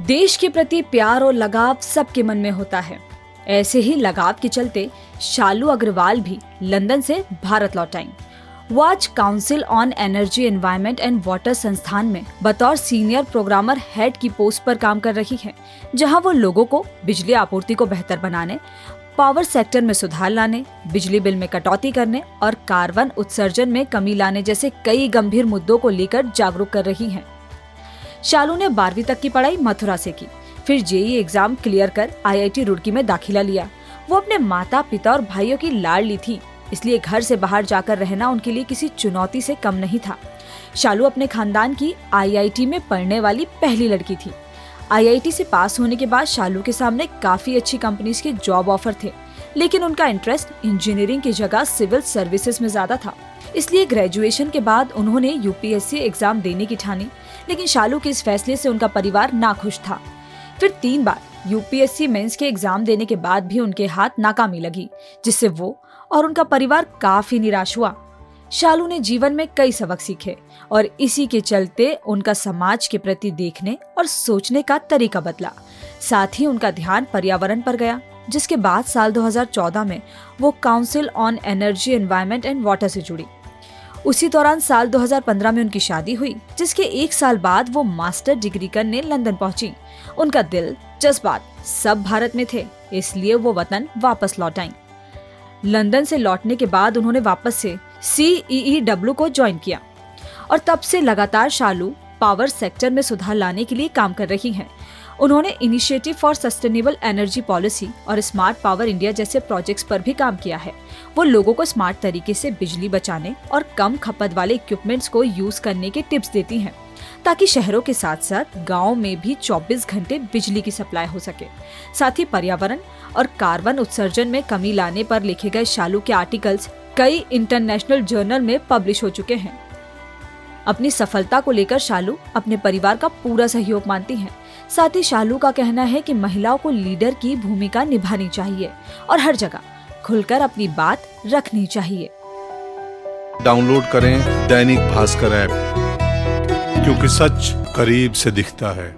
देश के प्रति प्यार और लगाव सबके मन में होता है। ऐसे ही लगाव के चलते शालू अग्रवाल भी लंदन से भारत लौट आईं। वो आज council on energy environment and water संस्थान में बतौर सीनियर प्रोग्रामर हेड की पोस्ट पर काम कर रही हैं, जहां वो लोगों को बिजली आपूर्ति को बेहतर बनाने, पावर सेक्टर में सुधार लाने, बिजली बिल में कटौती करने और कार्बन उत्सर्जन में कमी लाने जैसे कई गंभीर मुद्दों को लेकर जागरूक कर रही हैं। शालू ने 12वीं तक की पढ़ाई मथुरा से की, फिर जेईई एग्जाम क्लियर कर आईआईटी रुड़की में दाखिला लिया। वो अपने माता पिता और भाइयों की लाडली थी, इसलिए घर से बाहर जाकर रहना उनके लिए किसी चुनौती से कम नहीं था। शालू अपने खानदान की आईआईटी में पढ़ने वाली पहली लड़की थी। आईआईटी से पास होने के बाद शालू के सामने काफी अच्छी कंपनीज के जॉब ऑफर थे, लेकिन उनका इंटरेस्ट इंजीनियरिंग की जगह सिविल सर्विसेज में ज्यादा था। इसलिए ग्रेजुएशन के बाद उन्होंने यूपीएससी एग्जाम देने की ठानी, लेकिन शालू के इस फैसले से उनका परिवार नाखुश था। फिर 3 बार यूपीएससी मेंस के एग्जाम देने के बाद भी उनके हाथ नाकामी लगी, जिससे वो और उनका परिवार काफी निराश हुआ। शालू ने जीवन में कई सबक सीखे और इसी के चलते उनका समाज के प्रति देखने और सोचने का तरीका बदला। साथ ही उनका ध्यान पर्यावरण पर गया, जिसके बाद साल 2014 में वो council on energy environment and water से जुड़ी। उसी दौरान साल 2015 में उनकी शादी हुई, जिसके 1 साल बाद वो मास्टर डिग्री करने लंदन पहुंची। उनका दिल जज्बात सब भारत में थे, इसलिए वो वतन वापस लौट आईं। लंदन से लौटने के बाद उन्होंने वापस से CEEW को ज्वाइन किया और तब से लगातार शालू पावर सेक्टर में सुधार लाने के लिए काम कर रही हैं। उन्होंने initiative for sustainable energy policy और स्मार्ट पावर इंडिया जैसे प्रोजेक्ट्स पर भी काम किया है। वो लोगों को स्मार्ट तरीके से बिजली बचाने और कम खपत वाले इक्विपमेंट्स को यूज करने के टिप्स देती हैं, ताकि शहरों के साथ साथ गाँव में भी 24 घंटे बिजली की सप्लाई हो सके। साथ ही पर्यावरण और कार्बन उत्सर्जन में कमी लाने पर लिखे गए शालू के आर्टिकल्स कई इंटरनेशनल जर्नल में पब्लिश हो चुके हैं। अपनी सफलता को लेकर शालू अपने परिवार का पूरा सहयोग मानती हैं। साथ ही शालू का कहना है कि महिलाओं को लीडर की भूमिका निभानी चाहिए और हर जगह खुलकर अपनी बात रखनी चाहिए। डाउनलोड करें दैनिक भास्कर ऐप, क्योंकि सच करीब से दिखता है।